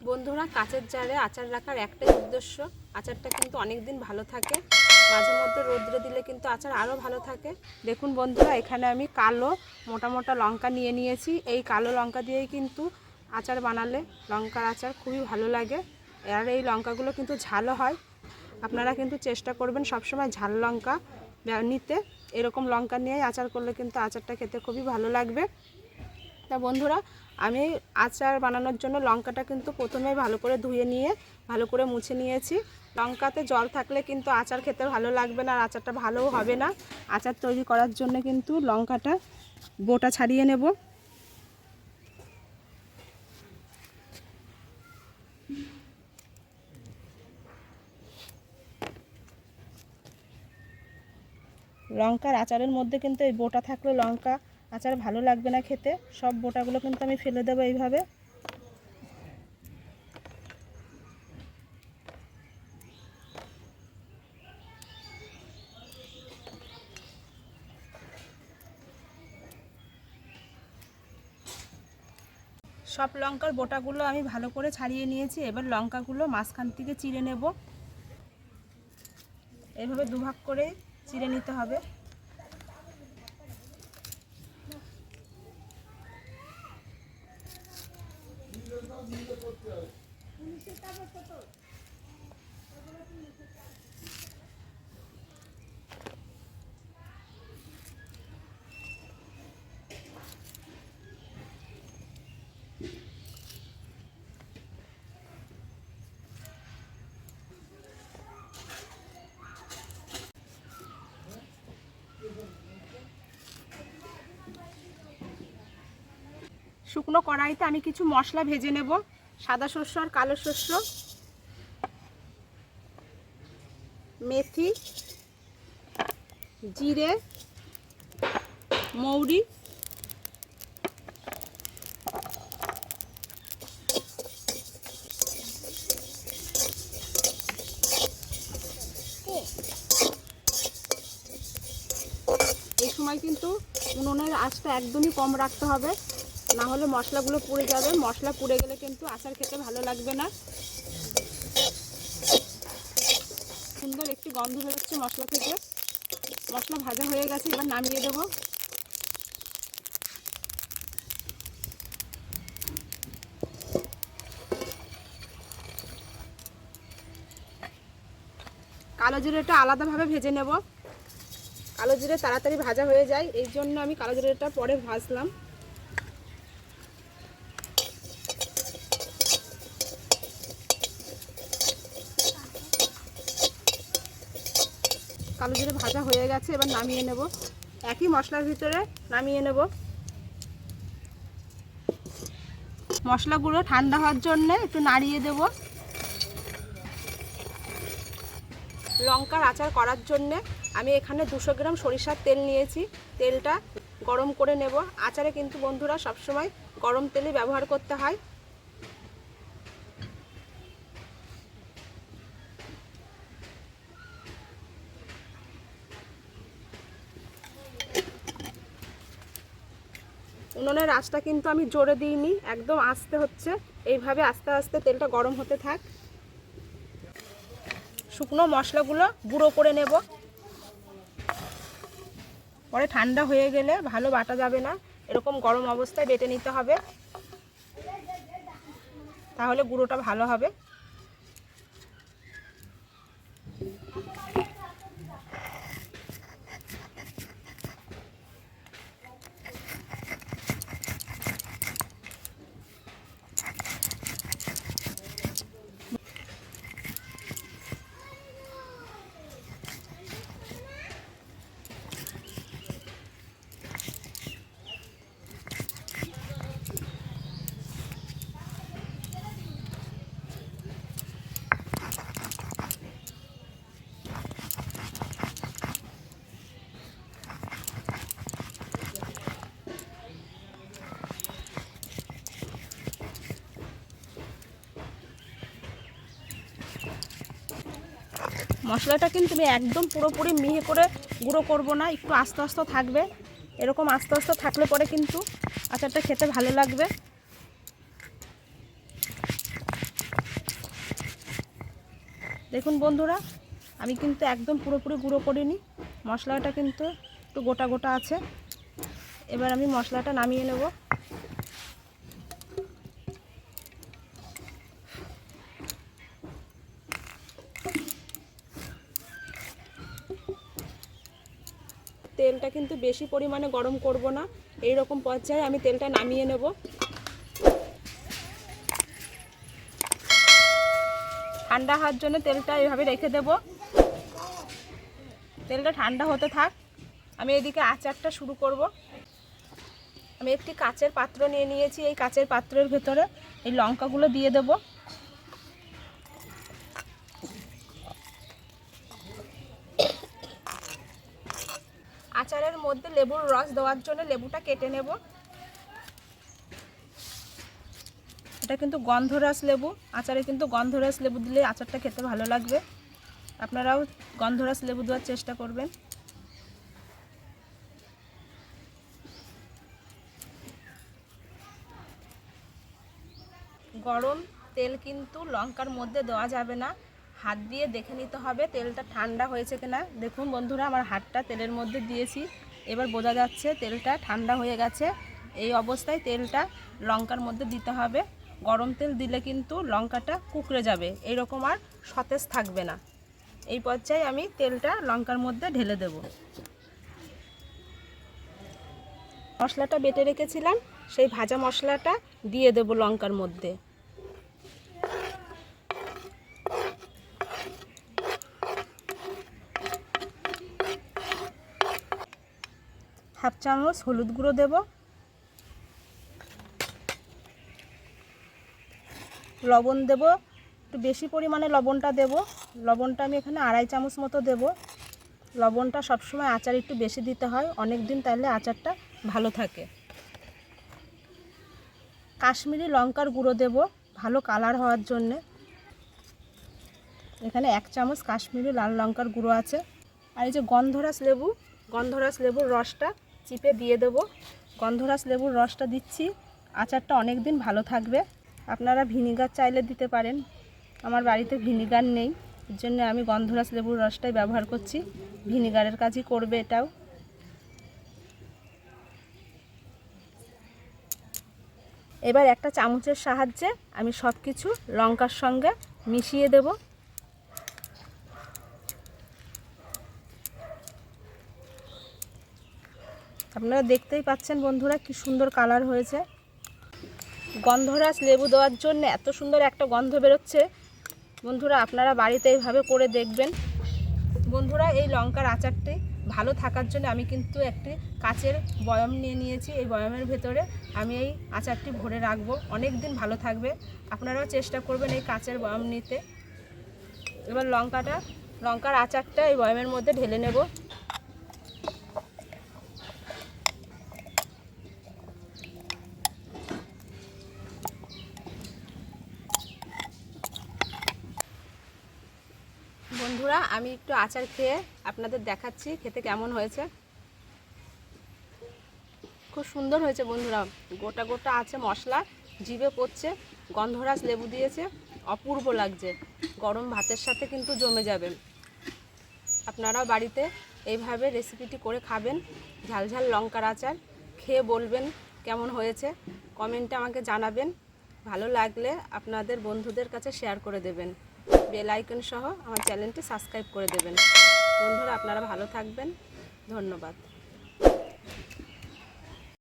বন্ধুরা, কাচের জারে আচার রাখার একটাই উদ্দেশ্য, আচারটা কিন্তু অনেক দিন ভালো থাকে। মাঝে মধ্যে রোদ্রে দিলে কিন্তু আচার আরও ভালো থাকে। দেখুন বন্ধুরা, এখানে আমি কালো মোটা মোটা লঙ্কা নিয়ে নিয়েছি। এই কালো লঙ্কা দিয়েই কিন্তু আচার বানালে লঙ্কার আচার খুবই ভালো লাগে। আর এই লঙ্কাগুলো কিন্তু ঝালও হয়। আপনারা কিন্তু চেষ্টা করবেন সবসময় ঝাল লঙ্কা নিতে। এরকম লঙ্কা নিয়েই আচার করলে কিন্তু আচারটা খেতে খুবই ভালো লাগবে। তা বন্ধুরা, আমি আচার বানানোর জন্য লঙ্কাটা কিন্তু প্রথমেই ভালো করে ধুয়ে নিয়ে ভালো করে মুছে নিয়েছি। লঙ্কাতে জল থাকলে কিন্তু আচার খেতে ভালো লাগবে না, আর আচারটা ভালোও হবে না। আচার তৈরি করার জন্য কিন্তু লঙ্কাটা বোটা ছাড়িয়ে নেব। লঙ্কার আচারের মধ্যে কিন্তু এই বোটা থাকলে লঙ্কা আচার ভালো লাগবে না খেতে। সব বোটাগুলো কিন্তু আমি ফেলে দেবো এইভাবে। সব লঙ্কার বোটাগুলো আমি ভালো করে ছাড়িয়ে নিয়েছি। এবার লঙ্কাগুলো মাঝখান থেকে চিড়ে নেব। এভাবে দুভাগ করে চিড়ে নিতে হবে। শুকনো কড়াইতে আমি কিছু মশলা ভেজে নেব। সাদা শস্য আর কালো শস্য, মেথি, জিরে, মৌরি, এই সময় কিন্তু উনুনের আঁচটা একদমই কম রাখতে হবে, না হলে মশলাগুলো পুড়ে যাবে। মশলা পুড়ে গেলে কিন্তু আচার খেতে ভালো লাগবে না। সুন্দর একটি গন্ধ বেরোচ্ছে মশলা থেকে। মশলা ভাজা হয়ে গেছে, এবার নামিয়ে দেবো। কালো জিরেটা আলাদাভাবে ভেজে নেব। কালো জিরে তাড়াতাড়ি ভাজা হয়ে যায়, এই জন্য আমি কালো জিরেটা পরে ভাজলাম। কালো জিরে ভাজা হয়ে গেছে, এবার নামিয়ে নেব। একই মশলার ভিতরে নামিয়ে নেব। মশলাগুলো ঠান্ডা হওয়ার জন্য একটু নাড়িয়ে দেব। লঙ্কার আচার করার জন্য আমি এখানে 200 গ্রাম সরিষার তেল নিয়েছি। তেলটা গরম করে নেব। আচারে কিন্তু বন্ধুরা সবসময় গরম তেলই ব্যবহার করতে হয়। উনুনের আঁচটা কিন্তু আমি জোরে দিইনি, একদম আস্তে হচ্ছে। এইভাবে আস্তে আস্তে তেলটা গরম হতে থাক। শুকনো মশলাগুলো গুঁড়ো করে নেব। পরে ঠান্ডা হয়ে গেলে ভালো বাটা যাবে না, এরকম গরম অবস্থায় বেটে নিতে হবে, তাহলে গুঁড়োটা ভালো হবে। মশলাটা কিন্তু আমি একদম পুরোপুরি মিহি করে গুঁড়ো করব না, একটু আস্তে আস্তে থাকবে। এরকম আস্তে আস্তে থাকলে পরে কিন্তু আচারটা খেতে ভালো লাগবে। দেখুন বন্ধুরা, আমি কিন্তু একদম পুরোপুরি গুঁড়ো করিনি, মশলাটা কিন্তু একটু গোটা গোটা আছে। এবার আমি মশলাটা নামিয়ে নেব। তেলটা কিন্তু বেশি পরিমাণে গরম করব না, এই রকম পর্যায়ে আমি তেলটা নামিয়ে নেব। ঠান্ডা হওয়ার জন্য তেলটা এইভাবে রেখে দেব। তেলটা ঠান্ডা হতে থাক, আমি এদিকে আচারটা শুরু করব। আমি একটি কাচের পাত্র নিয়ে নিয়েছি, এই কাচের পাত্রের ভেতরে এই লঙ্কাগুলো দিয়ে দেব। আচারের মধ্যে লেবুর রস দেওয়ার জন্য লেবুটা কেটে নেব। এটা কিন্তু গন্ধরাস লেবু, আচারে কিন্তু গন্ধরাস লেবু দিলে আচারটা খেতে ভালো লাগবে। আপনারাও গন্ধরাস লেবু দেওয়ার চেষ্টা করবেন। গরম তেল কিন্তু লঙ্কার মধ্যে দেওয়া যাবে না, হাত দিয়ে দেখে নিতে হবে তেলটা ঠান্ডা হয়েছে কিনা। দেখুন বন্ধুরা, আমার হাতটা তেলের মধ্যে দিয়েছি, এবার বোঝা যাচ্ছে তেলটা ঠান্ডা হয়ে গেছে। এই অবস্থায় তেলটা লঙ্কার মধ্যে দিতে হবে। গরম তেল দিলে কিন্তু লঙ্কাটা কুকড়ে যাবে, এইরকম আর সতেজ থাকবে না। এই পর্যায়ে আমি তেলটা লঙ্কার মধ্যে ঢেলে দেব। মশলাটা বেটে রেখেছিলাম, সেই ভাজা মশলাটা দিয়ে দেব লঙ্কার মধ্যে। হাফ চামচ হলুদ গুঁড়ো দেব, লবণ দেব, একটু বেশি পরিমাণে লবণটা দেব। লবণটা আমি এখানে 2.5 চামচ মতো দেব। লবণটা সবসময় আচার একটু বেশি দিতে হয়, অনেক দিন তাহলে আচারটা ভালো থাকে। কাশ্মীরি লঙ্কার গুঁড়ো দেব ভালো কালার হওয়ার জন্যে। এখানে 1 চামচ কাশ্মীরি লাল লঙ্কার গুঁড়ো আছে। আর এই যে গন্ধরাস লেবুর রসটা চিপে দিয়ে দেব। গন্ধরাস লেবুর রসটা দিচ্ছি, আচারটা অনেক দিন ভালো থাকবে। আপনারা ভিনিগার চাইলে দিতে পারেন, আমার বাড়িতে ভিনিগার নেই, এর জন্য আমি গন্ধরাস লেবুর রসটাই ব্যবহার করছি। ভিনিগারের কাজই করবে এটাও। এবার একটা চামচের সাহায্যে আমি সব কিছু লঙ্কার সঙ্গে মিশিয়ে দেব। আপনারা দেখতেই পাচ্ছেন বন্ধুরা কি সুন্দর কালার হয়েছে। গন্ধরাস লেবু দেওয়ার জন্য এত সুন্দর একটা গন্ধ বেরোচ্ছে। বন্ধুরা আপনারা বাড়িতে এইভাবে করে দেখবেন। বন্ধুরা এই লঙ্কার আচারটি ভালো থাকার জন্য আমি কিন্তু একটি কাচের বয়াম নিয়ে নিয়েছি। এই বয়ামের ভেতরে আমি এই আচারটি ভরে রাখবো, অনেক দিন ভালো থাকবে। আপনারাও চেষ্টা করবেন এই কাচের বয়াম নিতে। এবার লঙ্কার আচারটা এই বয়ামের মধ্যে ঢেলে নেব। বন্ধুরা আমি একটু আচার খেয়ে আপনাদের দেখাচ্ছি খেতে কেমন হয়েছে। খুব সুন্দর হয়েছে বন্ধুরা, গোটা গোটা আছে মশলা, জিভে পড়ছে, গন্ধরাস লেবু দিয়েছে, অপূর্ব লাগছে। গরম ভাতের সাথে কিন্তু জমে যাবে। আপনারাও বাড়িতে এইভাবে রেসিপিটি করে খাবেন। ঝাল ঝাল লঙ্কার আচার খেয়ে বলবেন কেমন হয়েছে, কমেন্টে আমাকে জানাবেন। ভালো লাগলে আপনাদের বন্ধুদের কাছে শেয়ার করে দেবেন, বেল আইকন সহ আমার চ্যানেলটি সাবস্ক্রাইব করে দেবেন। বন্ধুরা আপনারা ভালো থাকবেন, ধন্যবাদ।